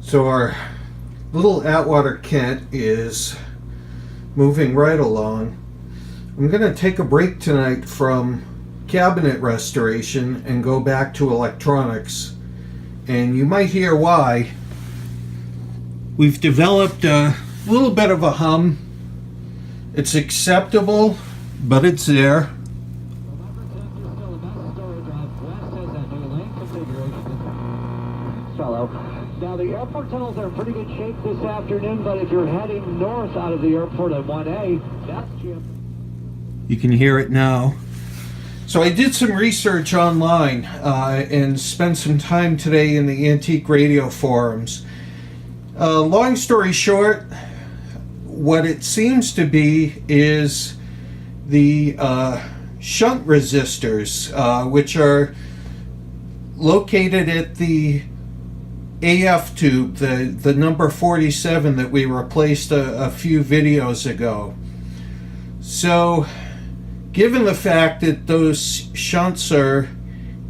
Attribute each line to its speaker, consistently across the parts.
Speaker 1: So our little Atwater Kent is moving right along. I'm going to take a break tonight from cabinet restoration and go back to electronics. And you might hear why. We've developed a little bit of a hum. It's acceptable, but it's there.
Speaker 2: Now the airport tunnels are in pretty good shape this afternoon, but if you're heading north out of the airport at 1A, that's Jim.
Speaker 1: You can hear it now. So I did some research online and spent some time today in the antique radio forums. Long story short, what it seems to be is the shunt resistors, which are located at the AF tube, the number 47 that we replaced a few videos ago. So given the fact that those shunts are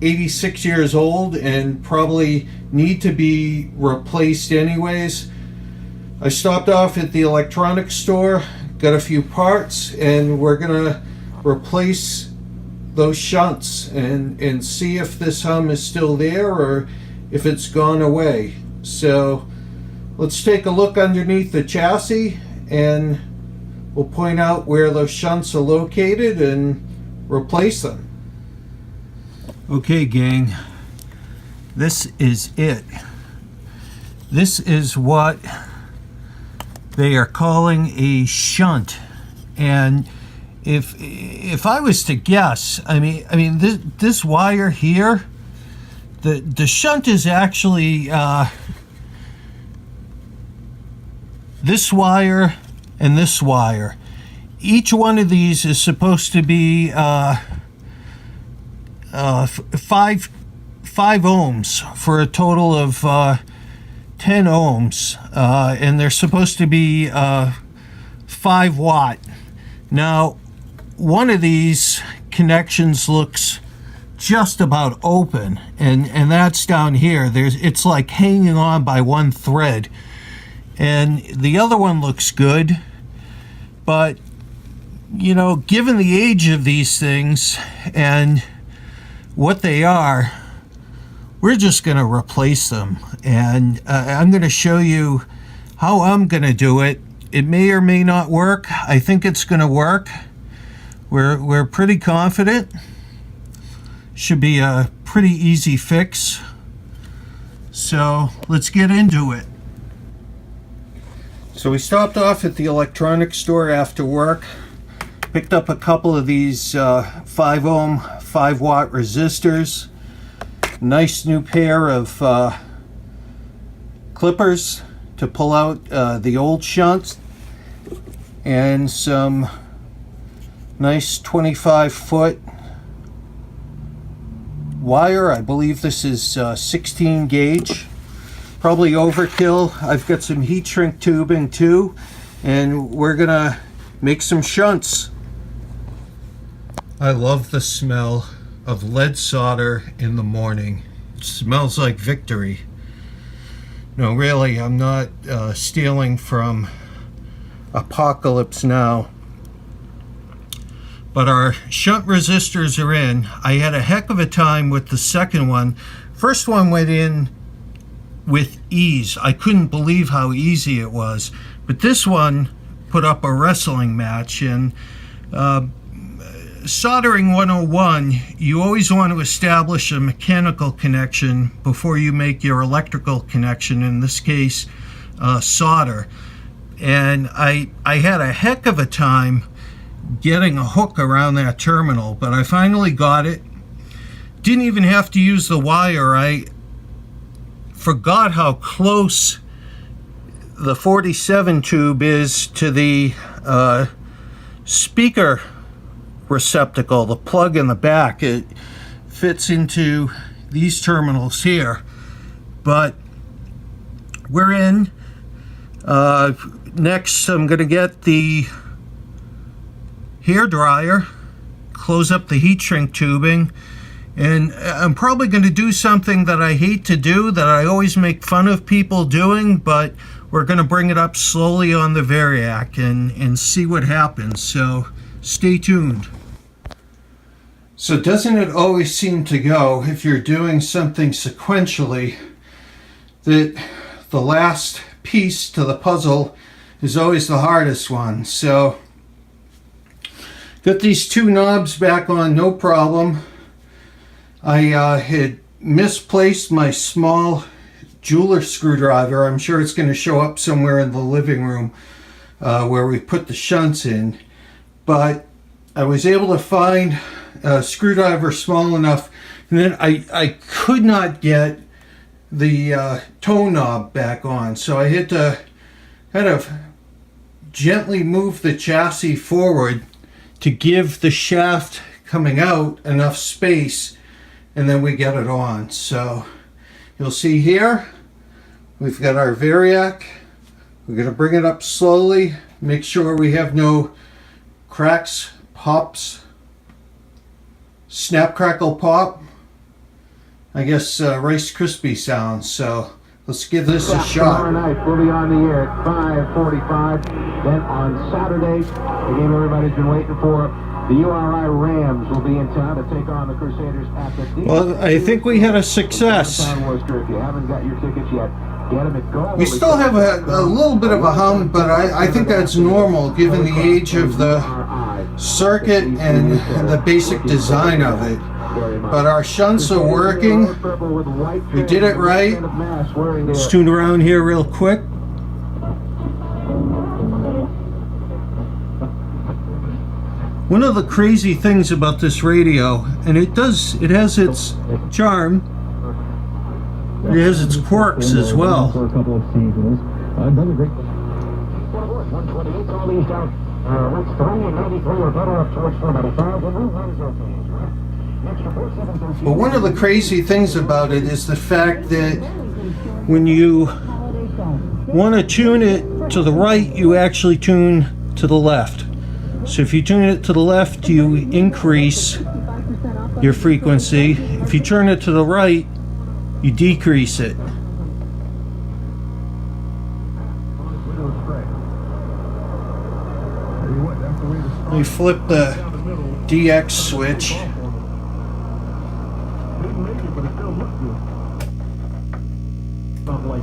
Speaker 1: 86 years old and probably need to be replaced anyways, I stopped off at the electronics store, got a few parts, and we're gonna replace those shunts and see if this hum is still there or if it's gone away. So let's take a look underneath the chassis and we'll point out where those shunts are located and replace them. Okay, gang, this is it. This is what they are calling a shunt. And if I was to guess, I mean this wire here, the shunt is actually this wire and this wire. Each one of these is supposed to be 5 ohms for a total of 10 ohms, and they're supposed to be 5 watt. Now, one of these connections looks just about open, and that's down here. It's like hanging on by one thread, and the other one looks good, but you know, given the age of these things and what they are, we're just going to replace them. And I'm going to show you how I'm going to do it. It may or may not work. I think it's going to work. We're pretty confident. Should be a pretty easy fix. So let's get into it. So we stopped off at the electronics store after work, picked up a couple of these 5 ohm 5 watt resistors, nice new pair of clippers to pull out the old shunts, and some nice 25-foot wire. I believe this is 16 gauge. Probably overkill. I've got some heat shrink tubing too, and we're gonna make some shunts. I love the smell of lead solder in the morning. It smells like victory. No, really, I'm not stealing from Apocalypse Now. But our shunt resistors are in. I had a heck of a time with the second one. First one went in with ease. I couldn't believe how easy it was. But this one put up a wrestling match. And soldering 101, you always want to establish a mechanical connection before you make your electrical connection, in this case solder. And I had a heck of a time getting a hook around that terminal, but I finally got it. Didn't even have to use the wire. I forgot how close the 47 tube is to the speaker receptacle, the plug in the back. It fits into these terminals here. But we're in. Next, I'm going to get the hair dryer, close up the heat shrink tubing, And I'm probably going to do something that I hate to do, that I always make fun of people doing, but we're going to bring it up slowly on the Variac and see what happens. So stay tuned. So doesn't it always seem to go, if you're doing something sequentially, that the last piece to the puzzle is always the hardest one? So got these two knobs back on, no problem. I had misplaced my small jeweler screwdriver. I'm sure it's going to show up somewhere in the living room where we put the shunts in. But I was able to find a screwdriver small enough, and then I could not get the toe knob back on. So I had to kind of gently move the chassis forward to give the shaft coming out enough space, and then we get it on. So you'll see here we've got our Variac. We're going to bring it up slowly, make sure we have no cracks, pops, snap, crackle, pop. I guess Rice Krispie sounds. So let's give this a shot.
Speaker 2: Tomorrow night we'll be on the air at 5:45. Then on Saturday, the game everybody's been waiting for. The URI Rams will be in town to take on the Crusaders at the
Speaker 1: Well, I think we had a success.
Speaker 2: If you haven't got your tickets yet, get them at Go.
Speaker 1: We still have a little bit of a hum, but I think that's normal given the age of the circuit and the basic design of it. But our shunts are working. We did it right. Let's tune around here real quick. One of the crazy things about this radio, and it has its charm, it has its quirks as well.
Speaker 2: For a couple of seasons. Another great 128 all these down. What's 393 or better up towards 495. And runs okay.
Speaker 1: But one of the crazy things about it is the fact that when you want to tune it to the right, you actually tune to the left. So if you tune it to the left, you increase your frequency. If you turn it to the right, you decrease it. Let me flip the DX switch.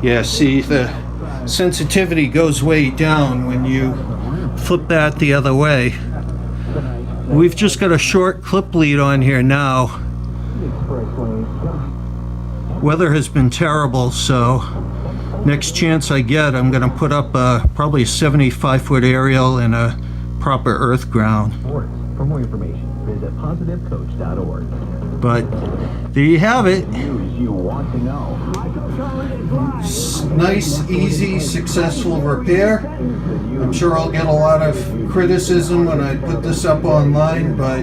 Speaker 1: Yeah, see, the sensitivity goes way down when you flip that the other way. We've just got a short clip lead on here now. Weather has been terrible, so next chance I get, I'm going to put up probably a 75-foot aerial and a proper earth ground.
Speaker 2: For more information, visit positivecoach.org.
Speaker 1: But there you have it.
Speaker 2: News you want to know.
Speaker 1: Nice, easy, successful repair. I'm sure I'll get a lot of criticism when I put this up online, but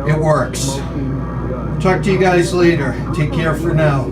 Speaker 1: it works. Talk to you guys later. Take care for now.